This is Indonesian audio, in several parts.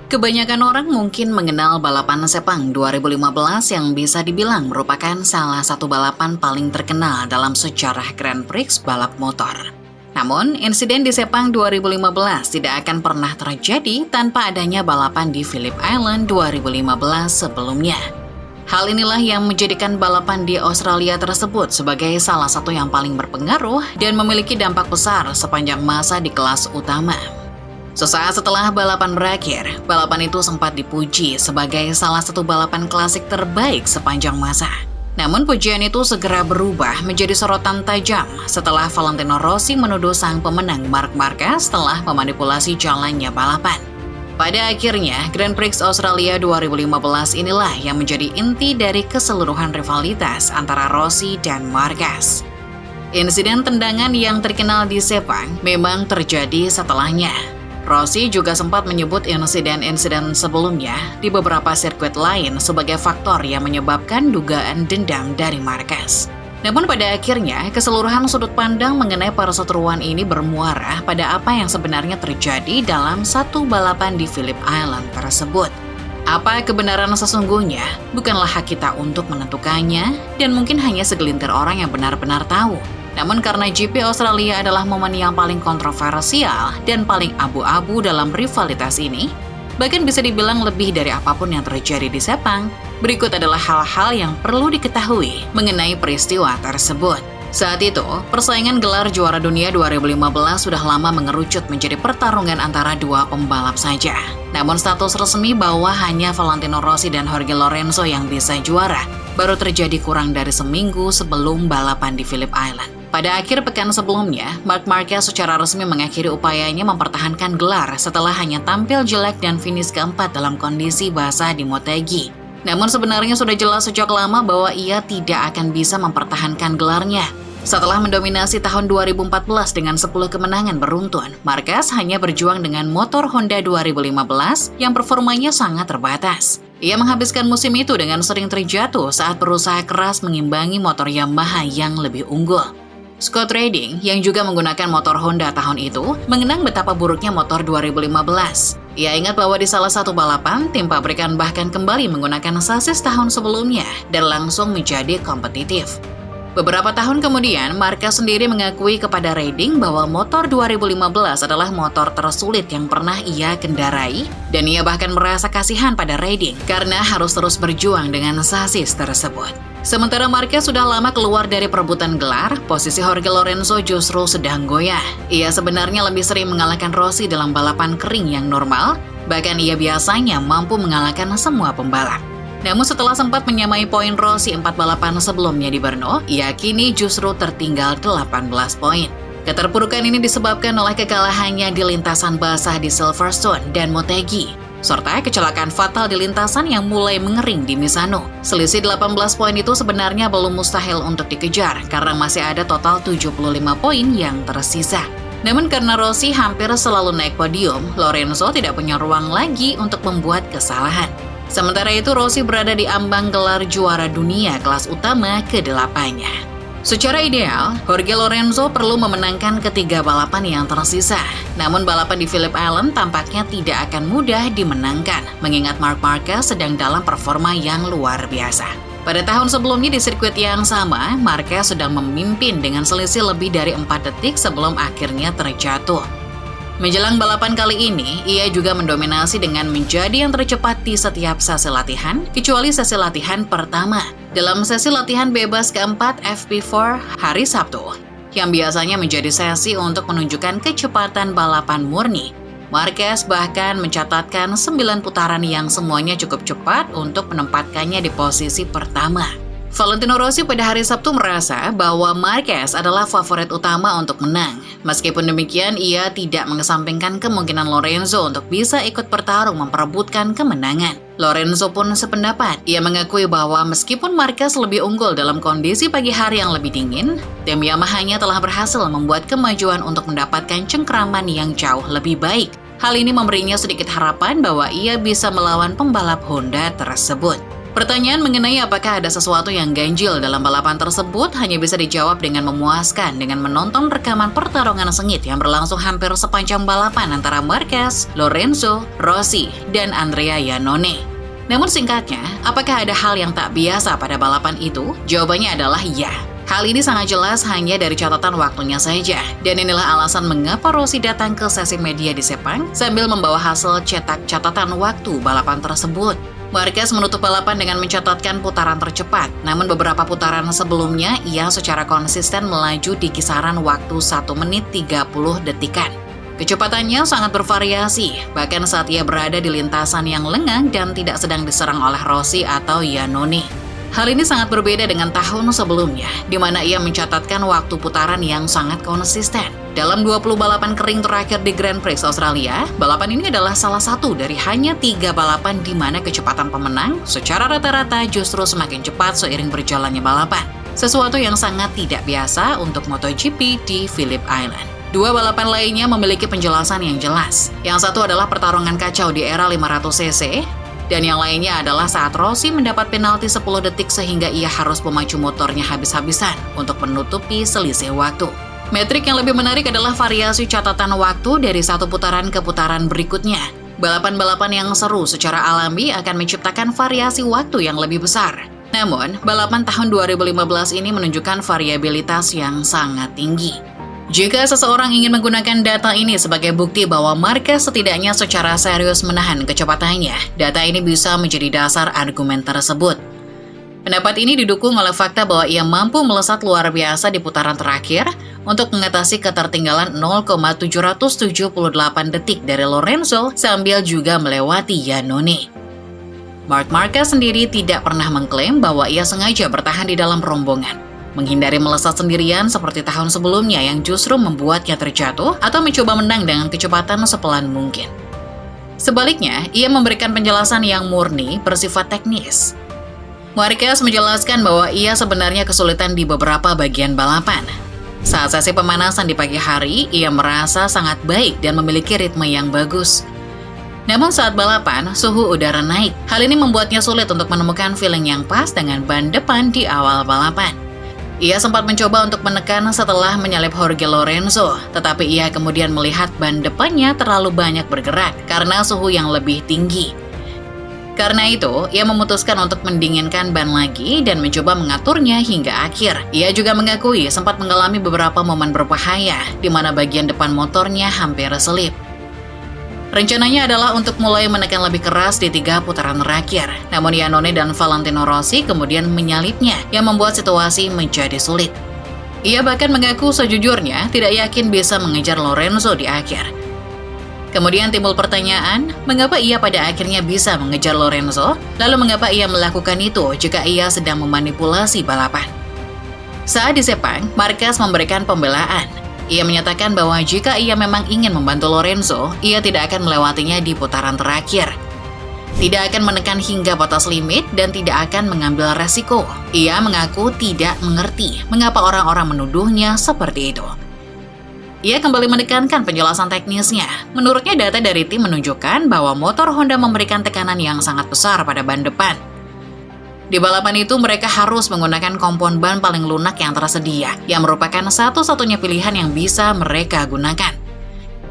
Kebanyakan orang mungkin mengenal balapan Sepang 2015 yang bisa dibilang merupakan salah satu balapan paling terkenal dalam sejarah Grand Prix balap motor. Namun, insiden di Sepang 2015 tidak akan pernah terjadi tanpa adanya balapan di Phillip Island 2015 sebelumnya. Hal inilah yang menjadikan balapan di Australia tersebut sebagai salah satu yang paling berpengaruh dan memiliki dampak besar sepanjang masa di kelas utama. Sesaat setelah balapan berakhir, balapan itu sempat dipuji sebagai salah satu balapan klasik terbaik sepanjang masa. Namun pujian itu segera berubah menjadi sorotan tajam setelah Valentino Rossi menuduh sang pemenang Marc Marquez telah memanipulasi jalannya balapan. Pada akhirnya, Grand Prix Australia 2015 inilah yang menjadi inti dari keseluruhan rivalitas antara Rossi dan Marquez. Insiden tendangan yang terkenal di Sepang memang terjadi setelahnya. Rossi juga sempat menyebut insiden-insiden sebelumnya di beberapa sirkuit lain sebagai faktor yang menyebabkan dugaan dendam dari Marquez. Namun pada akhirnya, keseluruhan sudut pandang mengenai perseteruan ini bermuara pada apa yang sebenarnya terjadi dalam satu balapan di Phillip Island tersebut. Apa kebenaran sesungguhnya bukanlah hak kita untuk menentukannya, dan mungkin hanya segelintir orang yang benar-benar tahu. Namun karena GP Australia adalah momen yang paling kontroversial dan paling abu-abu dalam rivalitas ini, bahkan bisa dibilang lebih dari apapun yang terjadi di Sepang, berikut adalah hal-hal yang perlu diketahui mengenai peristiwa tersebut. Saat itu, persaingan gelar juara dunia 2015 sudah lama mengerucut menjadi pertarungan antara dua pembalap saja. Namun status resmi bahwa hanya Valentino Rossi dan Jorge Lorenzo yang bisa juara baru terjadi kurang dari seminggu sebelum balapan di Phillip Island. Pada akhir pekan sebelumnya, Marc Marquez secara resmi mengakhiri upayanya mempertahankan gelar setelah hanya tampil jelek dan finish keempat dalam kondisi basah di Motegi. Namun sebenarnya sudah jelas sejak lama bahwa ia tidak akan bisa mempertahankan gelarnya. Setelah mendominasi tahun 2014 dengan 10 kemenangan beruntun, Marquez hanya berjuang dengan motor Honda 2015 yang performanya sangat terbatas. Ia menghabiskan musim itu dengan sering terjatuh saat berusaha keras mengimbangi motor Yamaha yang lebih unggul. Scott Redding, yang juga menggunakan motor Honda tahun itu, mengenang betapa buruknya motor 2015. Ia ingat bahwa di salah satu balapan, tim pabrikan bahkan kembali menggunakan sasis tahun sebelumnya dan langsung menjadi kompetitif. Beberapa tahun kemudian, Marquez sendiri mengakui kepada Redding bahwa motor 2015 adalah motor tersulit yang pernah ia kendarai, dan ia bahkan merasa kasihan pada Redding karena harus terus berjuang dengan sasis tersebut. Sementara Marquez sudah lama keluar dari perebutan gelar, posisi Jorge Lorenzo justru sedang goyah. Ia sebenarnya lebih sering mengalahkan Rossi dalam balapan kering yang normal, bahkan ia biasanya mampu mengalahkan semua pembalap. Namun setelah sempat menyamai poin Rossi 4 balapan sebelumnya di Brno, ia kini justru tertinggal 18 poin. Keterpurukan ini disebabkan oleh kekalahannya di lintasan basah di Silverstone dan Motegi, serta kecelakaan fatal di lintasan yang mulai mengering di Misano. Selisih 18 poin itu sebenarnya belum mustahil untuk dikejar karena masih ada total 75 poin yang tersisa. Namun karena Rossi hampir selalu naik podium, Lorenzo tidak punya ruang lagi untuk membuat kesalahan. Sementara itu, Rossi berada di ambang gelar juara dunia kelas utama ke-8-nya. Secara ideal, Jorge Lorenzo perlu memenangkan ketiga balapan yang tersisa. Namun balapan di Phillip Island tampaknya tidak akan mudah dimenangkan, mengingat Marc Marquez sedang dalam performa yang luar biasa. Pada tahun sebelumnya di sirkuit yang sama, Marquez sedang memimpin dengan selisih lebih dari 4 detik sebelum akhirnya terjatuh. Menjelang balapan kali ini, ia juga mendominasi dengan menjadi yang tercepat di setiap sesi latihan, kecuali sesi latihan pertama. Dalam sesi latihan bebas keempat FP4 hari Sabtu, yang biasanya menjadi sesi untuk menunjukkan kecepatan balapan murni, Marquez bahkan mencatatkan 9 putaran yang semuanya cukup cepat untuk menempatkannya di posisi pertama. Valentino Rossi pada hari Sabtu merasa bahwa Marquez adalah favorit utama untuk menang. Meskipun demikian, ia tidak mengesampingkan kemungkinan Lorenzo untuk bisa ikut bertarung memperebutkan kemenangan. Lorenzo pun sependapat. Ia mengakui bahwa meskipun Marquez lebih unggul dalam kondisi pagi hari yang lebih dingin, tim Yamaha-nya telah berhasil membuat kemajuan untuk mendapatkan cengkraman yang jauh lebih baik. Hal ini memberinya sedikit harapan bahwa ia bisa melawan pembalap Honda tersebut. Pertanyaan mengenai apakah ada sesuatu yang ganjil dalam balapan tersebut hanya bisa dijawab dengan memuaskan dengan menonton rekaman pertarungan sengit yang berlangsung hampir sepanjang balapan antara Marquez, Lorenzo, Rossi, dan Andrea Iannone. Namun singkatnya, apakah ada hal yang tak biasa pada balapan itu? Jawabannya adalah ya. Hal ini sangat jelas hanya dari catatan waktunya saja. Dan inilah alasan mengapa Rossi datang ke sesi media di Sepang sambil membawa hasil cetak catatan waktu balapan tersebut. Marquez menutup balapan dengan mencatatkan putaran tercepat, namun beberapa putaran sebelumnya ia secara konsisten melaju di kisaran waktu 1 menit 30 detikan. Kecepatannya sangat bervariasi, bahkan saat ia berada di lintasan yang lengang dan tidak sedang diserang oleh Rossi atau Iannone. Hal ini sangat berbeda dengan tahun sebelumnya, di mana ia mencatatkan waktu putaran yang sangat konsisten. Dalam 20 balapan kering terakhir di Grand Prix Australia, balapan ini adalah salah satu dari hanya 3 balapan di mana kecepatan pemenang secara rata-rata justru semakin cepat seiring berjalannya balapan. Sesuatu yang sangat tidak biasa untuk MotoGP di Phillip Island. 2 balapan lainnya memiliki penjelasan yang jelas. Yang satu adalah pertarungan kacau di era 500cc, dan yang lainnya adalah saat Rossi mendapat penalti 10 detik sehingga ia harus memacu motornya habis-habisan untuk menutupi selisih waktu. Metrik yang lebih menarik adalah variasi catatan waktu dari satu putaran ke putaran berikutnya. Balapan-balapan yang seru secara alami akan menciptakan variasi waktu yang lebih besar. Namun, balapan tahun 2015 ini menunjukkan variabilitas yang sangat tinggi. Jika seseorang ingin menggunakan data ini sebagai bukti bahwa Marquez setidaknya secara serius menahan kecepatannya, data ini bisa menjadi dasar argumen tersebut. Pendapat ini didukung oleh fakta bahwa ia mampu melesat luar biasa di putaran terakhir untuk mengatasi ketertinggalan 0,778 detik dari Lorenzo sambil juga melewati Iannone. Marc Marquez sendiri tidak pernah mengklaim bahwa ia sengaja bertahan di dalam rombongan, menghindari melesat sendirian seperti tahun sebelumnya yang justru membuatnya terjatuh atau mencoba menang dengan kecepatan sepelan mungkin. Sebaliknya, ia memberikan penjelasan yang murni bersifat teknis. Marquez menjelaskan bahwa ia sebenarnya kesulitan di beberapa bagian balapan. Saat sesi pemanasan di pagi hari, ia merasa sangat baik dan memiliki ritme yang bagus. Namun saat balapan, suhu udara naik. Hal ini membuatnya sulit untuk menemukan feeling yang pas dengan ban depan di awal balapan. Ia sempat mencoba untuk menekan setelah menyalip Jorge Lorenzo, tetapi ia kemudian melihat ban depannya terlalu banyak bergerak karena suhu yang lebih tinggi. Karena itu, ia memutuskan untuk mendinginkan ban lagi dan mencoba mengaturnya hingga akhir. Ia juga mengakui sempat mengalami beberapa momen berbahaya, di mana bagian depan motornya hampir selip. Rencananya adalah untuk mulai menekan lebih keras di 3 putaran terakhir. Namun Iannone dan Valentino Rossi kemudian menyalipnya yang membuat situasi menjadi sulit. Ia bahkan mengaku sejujurnya tidak yakin bisa mengejar Lorenzo di akhir. Kemudian timbul pertanyaan, mengapa ia pada akhirnya bisa mengejar Lorenzo? Lalu mengapa ia melakukan itu jika ia sedang memanipulasi balapan? Saat di Sepang, Marquez memberikan pembelaan. Ia menyatakan bahwa jika ia memang ingin membantu Lorenzo, ia tidak akan melewatinya di putaran terakhir. Tidak akan menekan hingga batas limit dan tidak akan mengambil resiko. Ia mengaku tidak mengerti mengapa orang-orang menuduhnya seperti itu. Ia kembali menekankan penjelasan teknisnya. Menurutnya data dari tim menunjukkan bahwa motor Honda memberikan tekanan yang sangat besar pada ban depan. Di balapan itu mereka harus menggunakan kompon ban paling lunak yang tersedia, yang merupakan satu-satunya pilihan yang bisa mereka gunakan.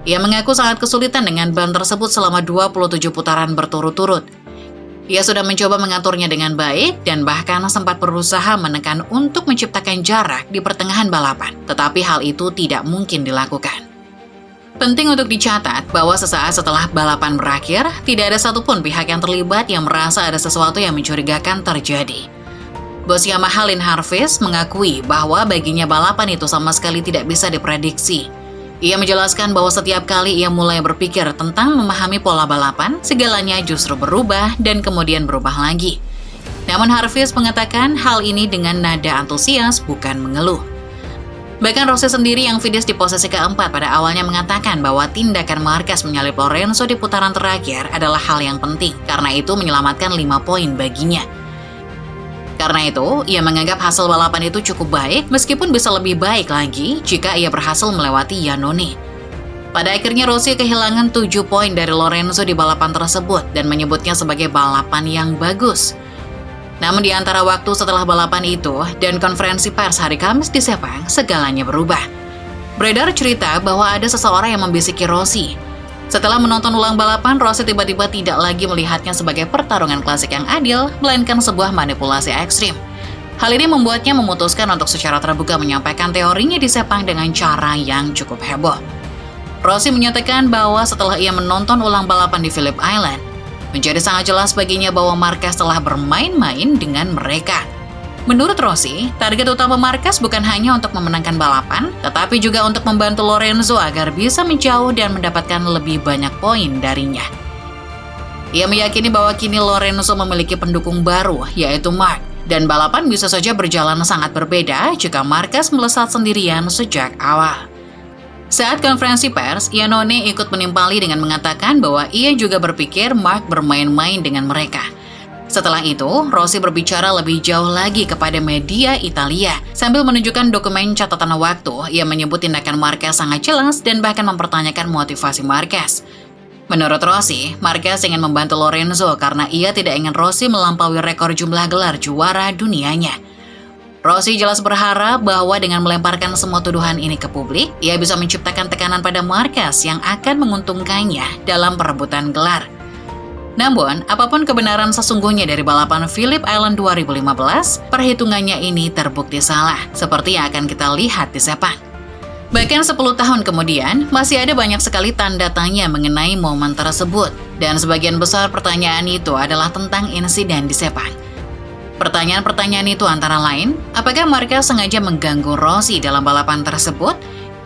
Ia mengaku sangat kesulitan dengan ban tersebut selama 27 putaran berturut-turut. Ia sudah mencoba mengaturnya dengan baik dan bahkan sempat berusaha menekan untuk menciptakan jarak di pertengahan balapan, tetapi hal itu tidak mungkin dilakukan. Penting untuk dicatat bahwa sesaat setelah balapan berakhir, tidak ada satupun pihak yang terlibat yang merasa ada sesuatu yang mencurigakan terjadi. Bos Yamaha Lin Harvest mengakui bahwa baginya balapan itu sama sekali tidak bisa diprediksi. Ia menjelaskan bahwa setiap kali ia mulai berpikir tentang memahami pola balapan, segalanya justru berubah dan kemudian berubah lagi. Namun Harvest mengatakan hal ini dengan nada antusias, bukan mengeluh. Bahkan Rossi sendiri yang finish di posisi keempat pada awalnya mengatakan bahwa tindakan Marquez menyalip Lorenzo di putaran terakhir adalah hal yang penting, karena itu menyelamatkan 5 poin baginya. Karena itu, ia menganggap hasil balapan itu cukup baik meskipun bisa lebih baik lagi jika ia berhasil melewati Iannone. Pada akhirnya Rossi kehilangan 7 poin dari Lorenzo di balapan tersebut dan menyebutnya sebagai balapan yang bagus. Namun di antara waktu setelah balapan itu dan konferensi pers hari Kamis di Sepang, segalanya berubah. Beredar cerita bahwa ada seseorang yang membisiki Rossi. Setelah menonton ulang balapan, Rossi tiba-tiba tidak lagi melihatnya sebagai pertarungan klasik yang adil, melainkan sebuah manipulasi ekstrim. Hal ini membuatnya memutuskan untuk secara terbuka menyampaikan teorinya di Sepang dengan cara yang cukup heboh. Rossi menyatakan bahwa setelah ia menonton ulang balapan di Phillip Island, menjadi sangat jelas baginya bahwa Marquez telah bermain-main dengan mereka. Menurut Rossi, target utama Marquez bukan hanya untuk memenangkan balapan, tetapi juga untuk membantu Lorenzo agar bisa menjauh dan mendapatkan lebih banyak poin darinya. Ia meyakini bahwa kini Lorenzo memiliki pendukung baru, yaitu Marc, dan balapan bisa saja berjalan sangat berbeda jika Marquez melesat sendirian sejak awal. Saat konferensi pers, Iannone ikut menimpali dengan mengatakan bahwa ia juga berpikir Marc bermain-main dengan mereka. Setelah itu, Rossi berbicara lebih jauh lagi kepada media Italia. Sambil menunjukkan dokumen catatan waktu, ia menyebut tindakan Marquez sangat jelas dan bahkan mempertanyakan motivasi Marquez. Menurut Rossi, Marquez ingin membantu Lorenzo karena ia tidak ingin Rossi melampaui rekor jumlah gelar juara dunianya. Rossi jelas berharap bahwa dengan melemparkan semua tuduhan ini ke publik, ia bisa menciptakan tekanan pada Marquez yang akan menguntungkannya dalam perebutan gelar. Namun, apapun kebenaran sesungguhnya dari balapan Phillip Island 2015, perhitungannya ini terbukti salah, seperti yang akan kita lihat di Sepang. Bahkan 10 tahun kemudian, masih ada banyak sekali tanda tanya mengenai momen tersebut, dan sebagian besar pertanyaan itu adalah tentang insiden di Sepang. Pertanyaan-pertanyaan itu antara lain, apakah Marquez sengaja mengganggu Rossi dalam balapan tersebut,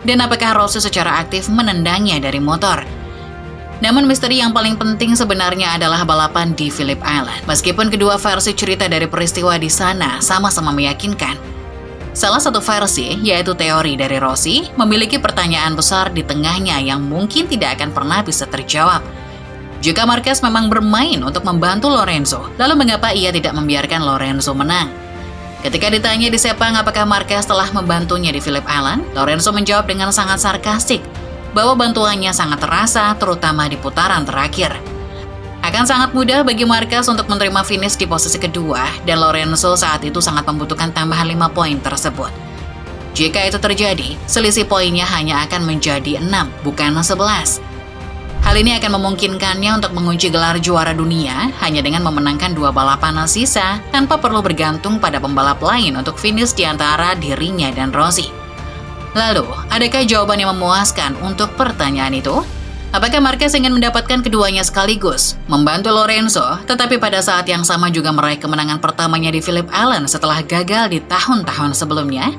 dan apakah Rossi secara aktif menendangnya dari motor? Namun misteri yang paling penting sebenarnya adalah balapan di Phillip Island. Meskipun kedua versi cerita dari peristiwa di sana sama-sama meyakinkan. Salah satu versi, yaitu teori dari Rossi, memiliki pertanyaan besar di tengahnya yang mungkin tidak akan pernah bisa terjawab. Jika Marquez memang bermain untuk membantu Lorenzo, lalu mengapa ia tidak membiarkan Lorenzo menang? Ketika ditanya di Sepang apakah Marquez telah membantunya di Phillip Island, Lorenzo menjawab dengan sangat sarkastik bahwa bantuannya sangat terasa, terutama di putaran terakhir. Akan sangat mudah bagi Marquez untuk menerima finish di posisi kedua, dan Lorenzo saat itu sangat membutuhkan tambahan 5 poin tersebut. Jika itu terjadi, selisih poinnya hanya akan menjadi 6, bukan 11. Hal ini akan memungkinkannya untuk mengunci gelar juara dunia hanya dengan memenangkan 2 balapan sisa tanpa perlu bergantung pada pembalap lain untuk finish di antara dirinya dan Rossi. Lalu, adakah jawaban yang memuaskan untuk pertanyaan itu? Apakah Marquez ingin mendapatkan keduanya sekaligus, membantu Lorenzo, tetapi pada saat yang sama juga meraih kemenangan pertamanya di Phillip Island setelah gagal di tahun-tahun sebelumnya?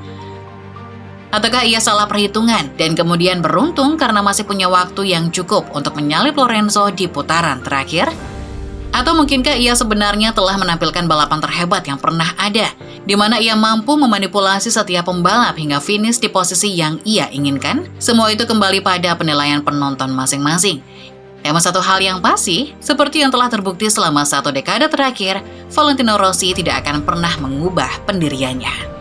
Ataukah ia salah perhitungan dan kemudian beruntung karena masih punya waktu yang cukup untuk menyalip Lorenzo di putaran terakhir? Atau mungkinkah ia sebenarnya telah menampilkan balapan terhebat yang pernah ada, di mana ia mampu memanipulasi setiap pembalap hingga finish di posisi yang ia inginkan? Semua itu kembali pada penilaian penonton masing-masing. Namun satu hal yang pasti, seperti yang telah terbukti selama 1 dekade terakhir, Valentino Rossi tidak akan pernah mengubah pendiriannya.